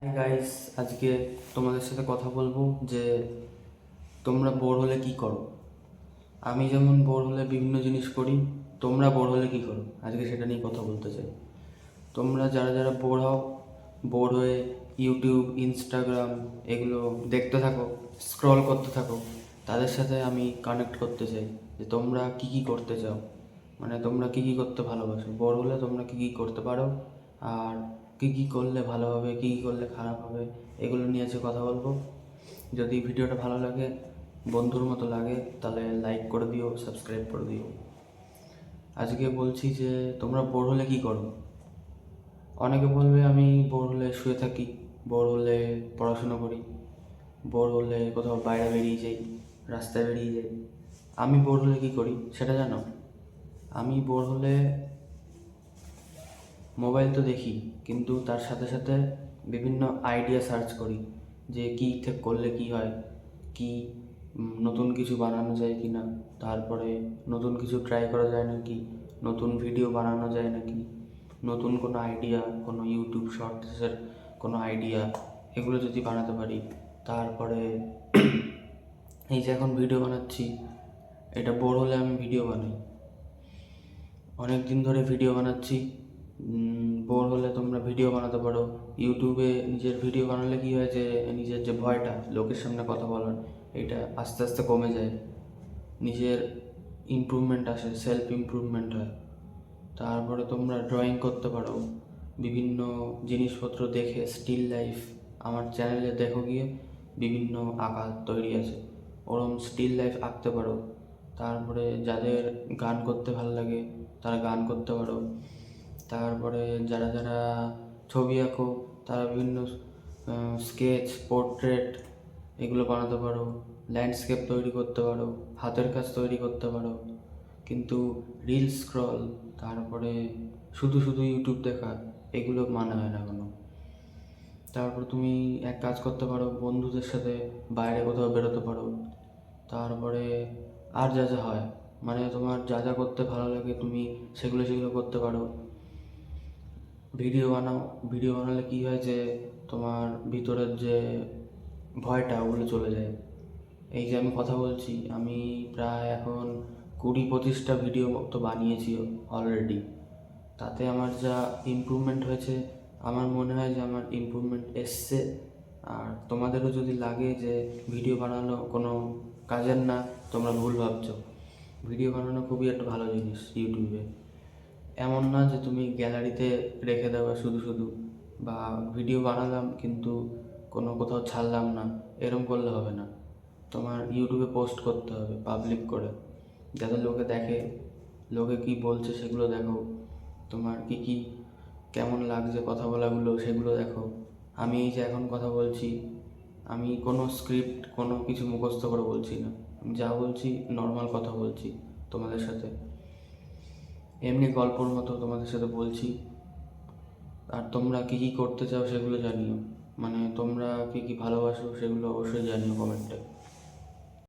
Hi guys, আজকে তোমাদের সাথে কথা বলবো যে তোমরা বোর হলে কি করো। আমি যেমন বোর হলে বিভিন্ন জিনিস করি, তোমরা বোর হলে কি করো আজকে সেটা নিয়ে কথা বলতে চাই। তোমরা যারা যারা বোর হও, বোর হয়ে ইউটিউব, ইনস্টাগ্রাম এগুলো দেখতে থাকো, স্ক্রল করতে থাকো, তাদের সাথে আমি কানেক্ট করতে চাই যে তোমরা কি কি করতে চাও, মানে তোমরা কি কি করতে ভালোবাসো, বোর হলে তোমরা কি কি করতে পারো, আর কি কি করলে ভালো হবে, কি কি করলে খারাপ হবে, এগুলো নিয়ে আজকে কথা বলবো। যদি ভিডিওটা ভালো লাগে, বন্ধুর মতো লাগে, তাহলে লাইক করে দিও, সাবস্ক্রাইব করে দিও। আজকে বলছি যে তোমরা বোর হলে কি করো। অনেকে বলবে আমি বোর হলে শুয়ে থাকি, বোর হলে পড়াশুনো করি, বোর হলে কোথাও বাইরে বেরিয়ে যাই, রাস্তায় বেরিয়ে যাই। আমি বোর হলে কী করি সেটা জানো? আমি বোর হলে মোবাইল তো দেখি, কিন্তু তার সাথে সাথে বিভিন্ন আইডিয়া সার্চ করি যে কী ঠিক করলে কী হয়, কি নতুন কিছু বানানো যায় কি না, তারপরে নতুন কিছু ট্রাই করা যায় নাকি, নতুন ভিডিও বানানো যায় নাকি, নতুন কোনো আইডিয়া, কোনো ইউটিউব শর্টসের কোনো আইডিয়া, এগুলো যদি বানাতে পারি। তারপরে এই যে এখন ভিডিও বানাচ্ছি, এটা বোর হলে আমি ভিডিও বানাই, অনেক দিন ধরে ভিডিও বানাচ্ছি। বোর হলে তোমরা ভিডিও বানাতে পারো। ইউটিউবে নিজের ভিডিও বানালে কী হয় যে নিজের যে ভয়টা লোকের সামনে কথা বলার, এটা আস্তে আস্তে কমে যায়, নিজের ইমপ্রুভমেন্ট আসে, সেলফ ইমপ্রুভমেন্ট হয়। তারপরে তোমরা ড্রয়িং করতে পারো, বিভিন্ন জিনিসপত্র দেখে স্টিল লাইফ, আমার চ্যানেলে দেখো গিয়ে বিভিন্ন আঁকা তৈরি আছে, ওরম স্টিল লাইফ আঁকতে পারো। তারপরে যাদের গান করতে ভালো লাগে তারা গান করতে পারো। তারপরে যারা যারা ছবি আঁকো তারা বিভিন্ন স্কেচ, পোর্ট্রেট এগুলো বানাতে পারো, ল্যান্ডস্কেপ তৈরি করতে পারো, হাতের কাজ তৈরি করতে পারো। কিন্তু রিল স্ক্রল, তারপরে শুধু শুধু ইউটিউব দেখা, এগুলো মানে হয় না কোনো। তারপর তুমি এক কাজ করতে পারো, বন্ধুদের সাথে বাইরে কোথাও বেরোতে পারো। তারপরে আর যা যা হয়, মানে তোমার যা যা করতে ভালো লাগে তুমি সেগুলো সেগুলো করতে পারো। ভিডিও বানাও, ভিডিও বানালে কী হয় যে তোমার ভিতরের যে ভয়টা ওগুলো চলে যায়। এই যে আমি কথা বলছি, আমি প্রায় এখন 20-25টা ভিডিও তো বানিয়েছি অলরেডি। তাতে আমার যা ইমপ্রুভমেন্ট হয়েছে, আমার মনে হয় যে আমার ইমপ্রুভমেন্ট এসছে। আর তোমাদেরও যদি লাগে যে ভিডিও বানানো কোনো কাজের না, তোমরা ভুল ভাবছো। ভিডিও বানানো খুবই একটা ভালো জিনিস ইউটিউবে। এমন না যে তুমি গ্যালারিতে রেখে দেওয়া শুধু শুধু, বা ভিডিও বানালাম কিন্তু কোনো কোথাও ছাড়লাম না, এরম করলে হবে না। তোমার ইউটিউবে পোস্ট করতে হবে পাবলিক করে, যাতে লোকে দেখে, লোকে কী বলছে সেগুলো দেখো, তোমার কী কী কেমন লাগছে কথা বলাগুলো সেগুলো দেখো। আমি এই যে এখন কথা বলছি, আমি কোনো স্ক্রিপ্ট কোনো কিছু মুখস্থ করে বলছি না, আমি যা বলছি নর্মাল কথা বলছি তোমাদের সাথে, এমনি গল্পর মতো তোমাদের সাথে বলছি। আর তোমরা কী কী করতে চাও সেগুলো জানিও, মানে তোমরা কী কী ভালোবাসো সেগুলো অবশ্যই জানিও কমেন্টে।